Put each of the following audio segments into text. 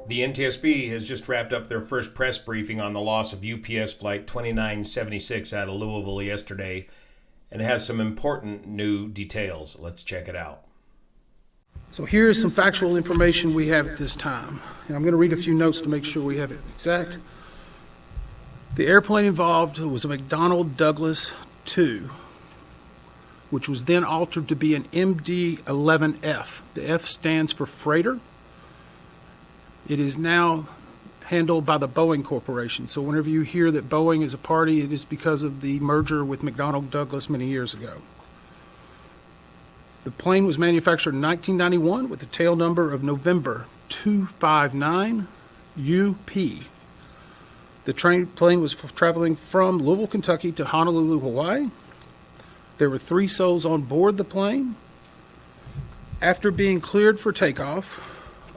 The NTSB has just wrapped up their first press briefing on the loss of UPS Flight 2976 out of Louisville yesterday, and has some important new details. Let's check it out. So here is some factual information we have at this time. And I'm going to read a few notes to make sure we have it exact. The airplane involved was a McDonnell Douglas II, which was then altered to be an MD-11F. The F stands for freighter. It is now handled by the Boeing Corporation. So whenever you hear that Boeing is a party, it is because of the merger with McDonnell Douglas many years ago. The plane was manufactured in 1991 with a tail number of November 259 UP. The plane was traveling from Louisville, Kentucky to Honolulu, Hawaii. There were 3 souls on board the plane. After being cleared for takeoff,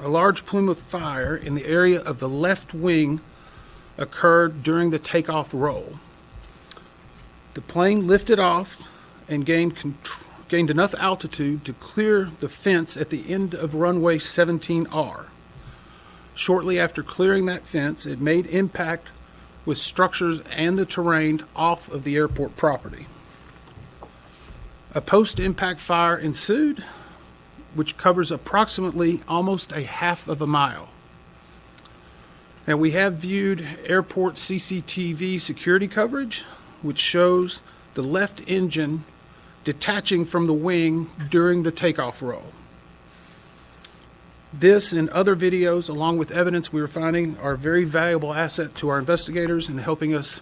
a large plume of fire in the area of the left wing occurred during the takeoff roll. The plane lifted off and gained enough altitude to clear the fence at the end of runway 17R. Shortly after clearing that fence, it made impact with structures and the terrain off of the airport property. A post-impact fire ensued, which covers approximately almost a half of a mile. Now we have viewed airport CCTV security coverage, which shows the left engine detaching from the wing during the takeoff roll. This and other videos, along with evidence we are finding, are a very valuable asset to our investigators in helping us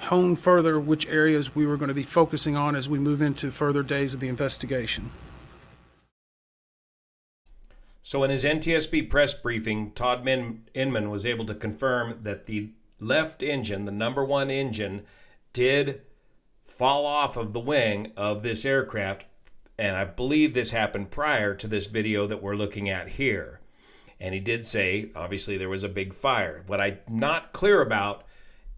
hone further which areas we were going to be focusing on as we move into further days of the investigation. So in his NTSB press briefing, Todd Inman was able to confirm that the left engine, the number 1 engine, did fall off of the wing of this aircraft, and I believe this happened prior to this video that we're looking at here. And he did say, obviously, there was a big fire. What I'm not clear about,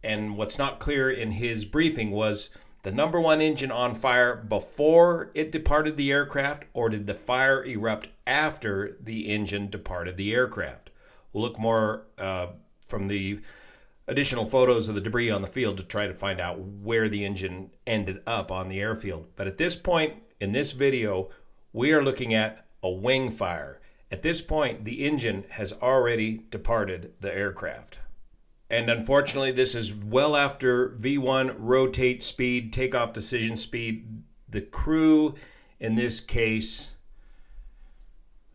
and what's not clear in his briefing, was the number 1 engine on fire before it departed the aircraft, or did the fire erupt after the engine departed the aircraft? We'll look more from the additional photos of the debris on the field to try to find out where the engine ended up on the airfield. But at this point in this video, we are looking at a wing fire. At this point, the engine has already departed the aircraft. And unfortunately, this is well after V1 rotate speed, takeoff decision speed. The crew, in this case,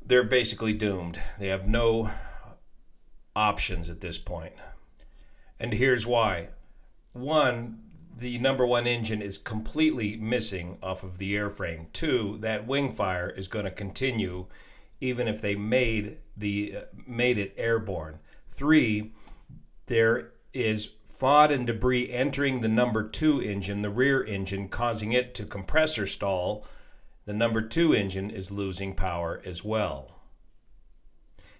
they're basically doomed. They have no options at this point. And here's why. 1, the number 1 engine is completely missing off of the airframe. 2, that wing fire is going to continue even if they made it airborne. 3, there is FOD and debris entering the number 2 engine, the rear engine, causing it to compressor stall. The number 2 engine is losing power as well.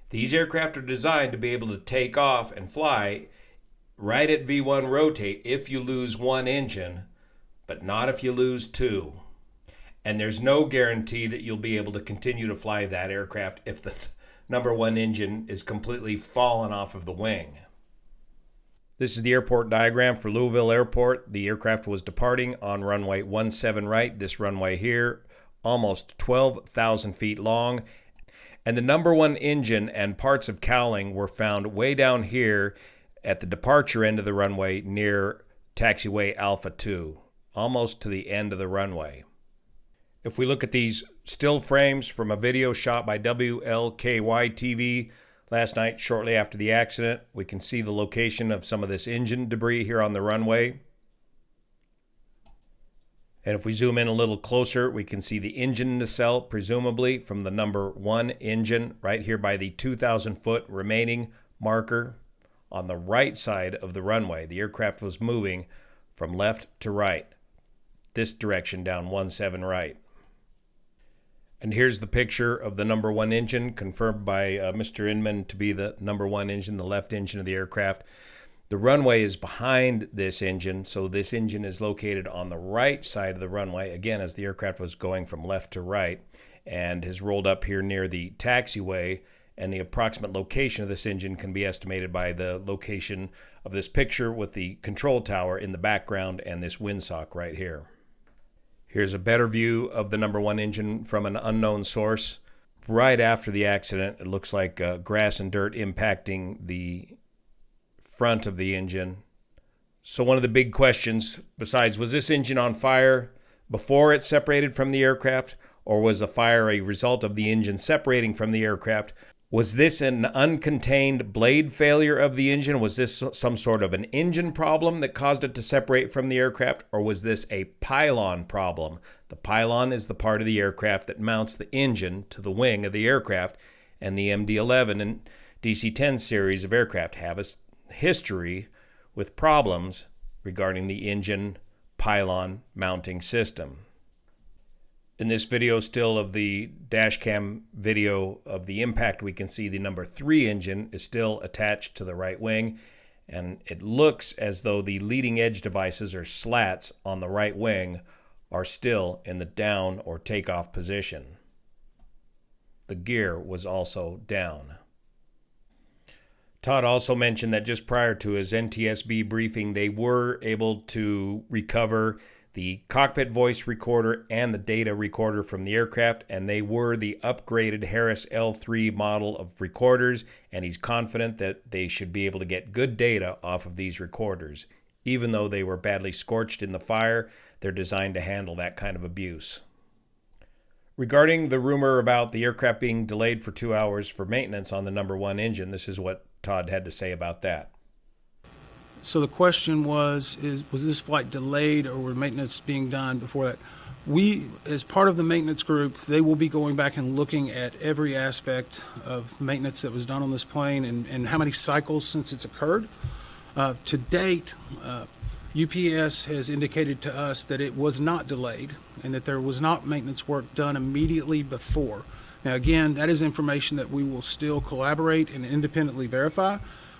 These aircraft are designed to be able to take off and fly right at V1 rotate if you lose 1 engine, but not if you lose 2. And there's no guarantee that you'll be able to continue to fly that aircraft if the number 1 engine is completely fallen off of the wing. This is the airport diagram for Louisville Airport. The aircraft was departing on runway 17 right, this runway here, almost 12,000 feet long. And the number 1 engine and parts of cowling were found way down here at the departure end of the runway near taxiway Alpha 2, almost to the end of the runway. If we look at these still frames from a video shot by WLKY TV last night shortly after the accident, we can see the location of some of this engine debris here on the runway. And if we zoom in a little closer, we can see the engine nacelle, presumably from the number 1 engine, right here by the 2,000-foot remaining marker on the right side of the runway. The aircraft was moving from left to right. this direction down 17 right. And here's the picture of the number one engine, confirmed by Mr. Inman to be the number one engine, the left engine of the aircraft. The runway is behind this engine, so this engine is located on the right side of the runway, again, as the aircraft was going from left to right, and has rolled up here near the taxiway. And the approximate location of this engine can be estimated by the location of this picture with the control tower in the background and this windsock right here. Here's a better view of the number one engine from an unknown source. Right after the accident, it looks like grass and dirt impacting the front of the engine. So one of the big questions, besides, was this engine on fire before it separated from the aircraft, or was the fire a result of the engine separating from the aircraft? Was this an uncontained blade failure of the engine? Was this some sort of an engine problem that caused it to separate from the aircraft? Or was this a pylon problem? The pylon is the part of the aircraft that mounts the engine to the wing of the aircraft, and the MD-11 and DC-10 series of aircraft have a history with problems regarding the engine pylon mounting system. In this video still of the dash cam video of the impact, we can see the number 3 engine is still attached to the right wing, and it looks as though the leading edge devices or slats on the right wing are still in the down or takeoff position. The gear was also down. Todd also mentioned that just prior to his NTSB briefing, they were able to recover the cockpit voice recorder and the data recorder from the aircraft, and they were the upgraded Harris L3 model of recorders, and he's confident that they should be able to get good data off of these recorders. Even though they were badly scorched in the fire, they're designed to handle that kind of abuse. Regarding the rumor about the aircraft being delayed for 2 hours for maintenance on the number one engine, this is what Todd had to say about that. So the question was this flight delayed, or were maintenance being done before that? We, as part of the maintenance group, they will be going back and looking at every aspect of maintenance that was done on this plane and how many cycles since it's occurred. To date, UPS has indicated to us that it was not delayed and that there was not maintenance work done immediately before. Now again, that is information that we will still collaborate and independently verify,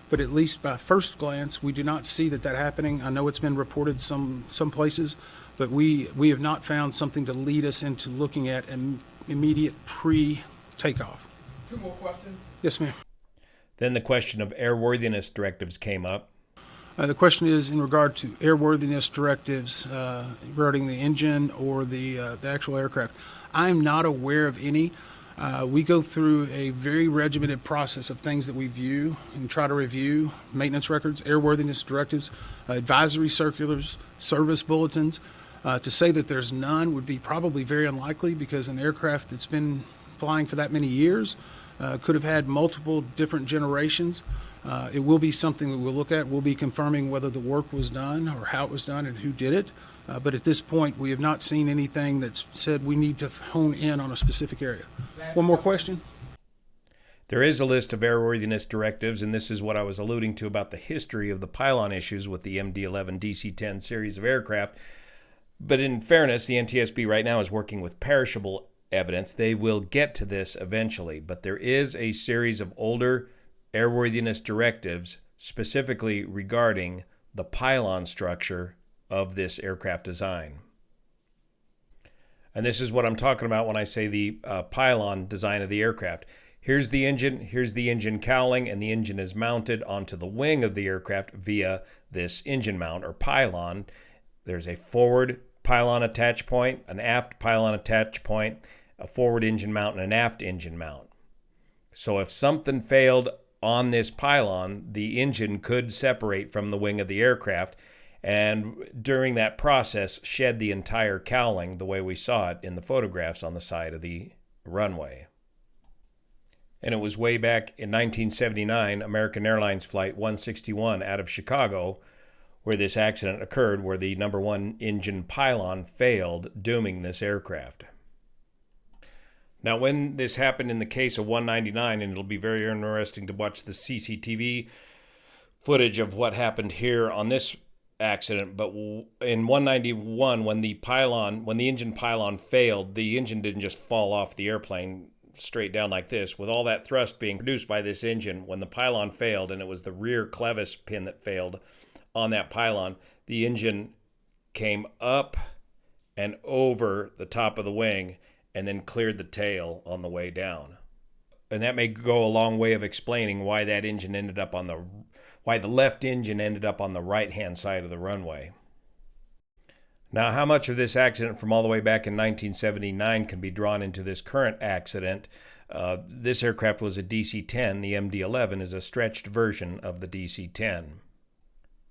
but at least by first glance, we do not see that happening. I know it's been reported some places, but we have not found something to lead us into looking at an immediate pre-takeoff. 2 more questions? Yes, ma'am. Then the question of airworthiness directives came up. The question is in regard to airworthiness directives regarding the engine or the actual aircraft. I'm not aware of any. We go through a very regimented process of things that we view and try to review: maintenance records, airworthiness directives, advisory circulars, service bulletins. To say that there's none would be probably very unlikely, because an aircraft that's been flying for that many years could have had multiple different generations. It will be something that we'll look at. We'll be confirming whether the work was done or how it was done and who did it. But at this point, we have not seen anything that's said we need to hone in on a specific area. One more question? There is a list of airworthiness directives, and this is what I was alluding to about the history of the pylon issues with the MD-11 DC-10 series of aircraft. But in fairness, the NTSB right now is working with perishable evidence. They will get to this eventually, but there is a series of older airworthiness directives specifically regarding the pylon structure of this aircraft design. And this is what I'm talking about when I say the pylon design of the aircraft. Here's the engine cowling, and the engine is mounted onto the wing of the aircraft via this engine mount or pylon. There's a forward pylon attach point, an aft pylon attach point, a forward engine mount, and an aft engine mount. So if something failed on this pylon, the engine could separate from the wing of the aircraft, and during that process shed the entire cowling the way we saw it in the photographs on the side of the runway. And it was way back in 1979, American Airlines Flight 161 out of Chicago, where this accident occurred, where the number one engine pylon failed, dooming this aircraft. Now, when this happened in the case of 199, and it'll be very interesting to watch the CCTV footage of what happened here on this accident, but in 191, when the engine pylon failed, the engine didn't just fall off the airplane straight down like this. With all that thrust being produced by this engine, when the pylon failed, and it was the rear clevis pin that failed on that pylon, the engine came up and over the top of the wing and then cleared the tail on the way down. And that may go a long way of explaining why that engine ended up on why the left engine ended up on the right-hand side of the runway. Now, how much of this accident from all the way back in 1979 can be drawn into this current accident? This aircraft was a DC-10. The MD-11 is a stretched version of the DC-10.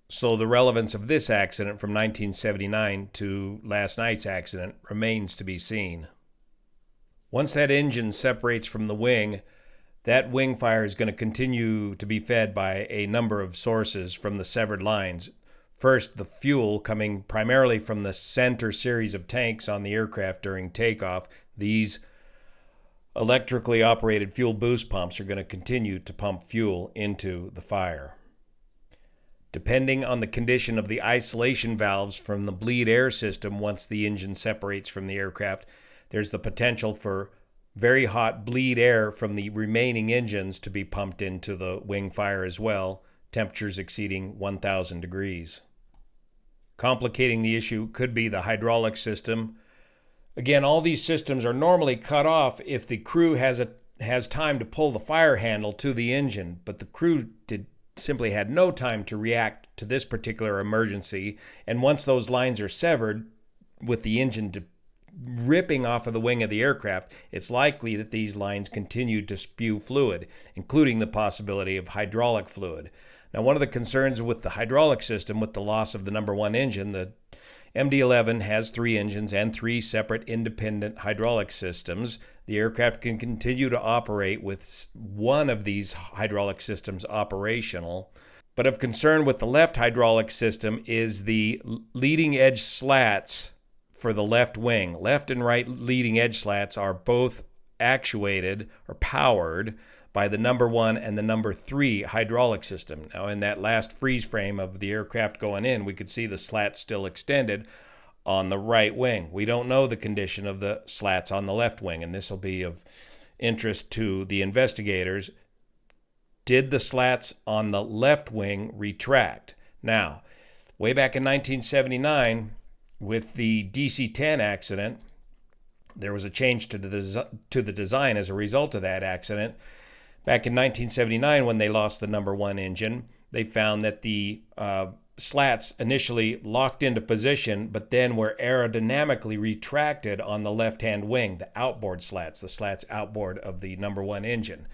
So the relevance of this accident from 1979 to last night's accident remains to be seen. Once that engine separates from the wing, that wing fire is going to continue to be fed by a number of sources from the severed lines. First, the fuel coming primarily from the center series of tanks on the aircraft during takeoff. These electrically operated fuel boost pumps are going to continue to pump fuel into the fire. Depending on the condition of the isolation valves from the bleed air system once the engine separates from the aircraft, there's the potential for very hot bleed air from the remaining engines to be pumped into the wing fire as well, temperatures exceeding 1,000 degrees. Complicating the issue could be the hydraulic system. Again, all these systems are normally cut off if the crew has time to pull the fire handle to the engine, but the crew simply had no time to react to this particular emergency, and once those lines are severed, with the engine ripping off of the wing of the aircraft, it's likely that these lines continued to spew fluid, including the possibility of hydraulic fluid. Now, one of the concerns with the hydraulic system, with the loss of the number one engine, the MD-11 has 3 engines and 3 separate independent hydraulic systems. The aircraft can continue to operate with one of these hydraulic systems operational. But of concern with the left hydraulic system is the leading edge slats for the left wing. Left and right leading edge slats are both actuated or powered by the number 1 and the number 3 hydraulic system. Now, in that last freeze frame of the aircraft going in, we could see the slats still extended on the right wing. We don't know the condition of the slats on the left wing, and this will be of interest to the investigators. Did the slats on the left wing retract? Now, way back in 1979, with the DC-10 accident, there was a change to the design as a result of that accident. Back in 1979, when they lost the number 1 engine, they found that the slats initially locked into position, but then were aerodynamically retracted on the left-hand wing, the outboard slats, the slats outboard of the number 1 engine.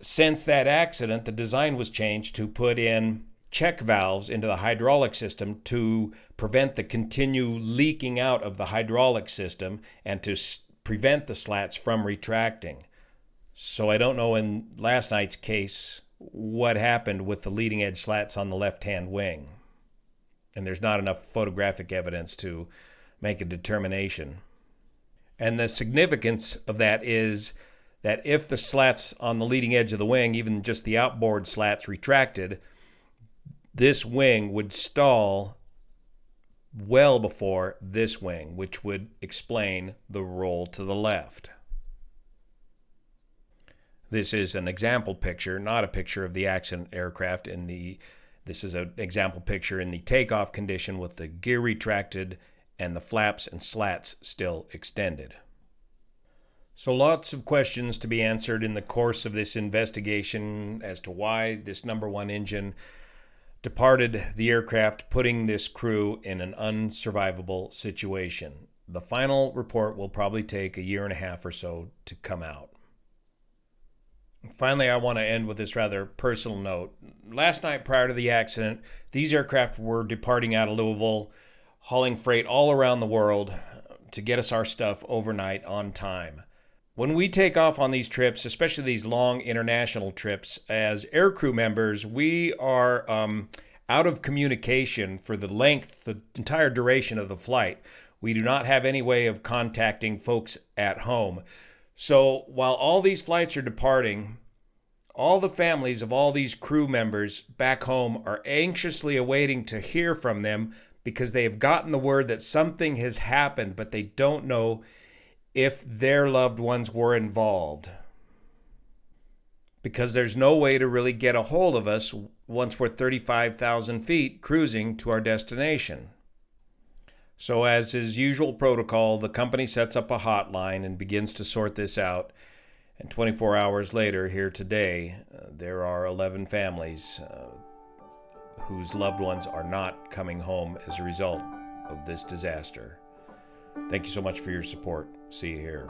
Since that accident, the design was changed to put in check valves into the hydraulic system to prevent the continued leaking out of the hydraulic system and to prevent the slats from retracting. So I don't know in last night's case what happened with the leading edge slats on the left-hand wing. And there's not enough photographic evidence to make a determination. And the significance of that is that if the slats on the leading edge of the wing, even just the outboard slats, retracted, this wing would stall well before this wing, which would explain the roll to the left. This is an example picture, not a picture of the accident aircraft. This is an example picture in the takeoff condition with the gear retracted and the flaps and slats still extended. So lots of questions to be answered in the course of this investigation as to why this number 1 engine departed the aircraft, putting this crew in an unsurvivable situation. The final report will probably take a year and a half or so to come out. Finally, I want to end with this rather personal note. Last night, prior to the accident, these aircraft were departing out of Louisville, hauling freight all around the world to get us our stuff overnight on time. When we take off on these trips, especially these long international trips, as aircrew members, we are out of communication for the entire duration of the flight. We do not have any way of contacting folks at home. So while all these flights are departing, All the families of all these crew members back home are anxiously awaiting to hear from them because they have gotten the word that something has happened, but they don't know if their loved ones were involved. Because there's no way to really get a hold of us once we're 35,000 feet cruising to our destination. So as is usual protocol, the company sets up a hotline and begins to sort this out. And 24 hours later, here today, there are 11 families whose loved ones are not coming home as a result of this disaster. Thank you so much for your support. See you here.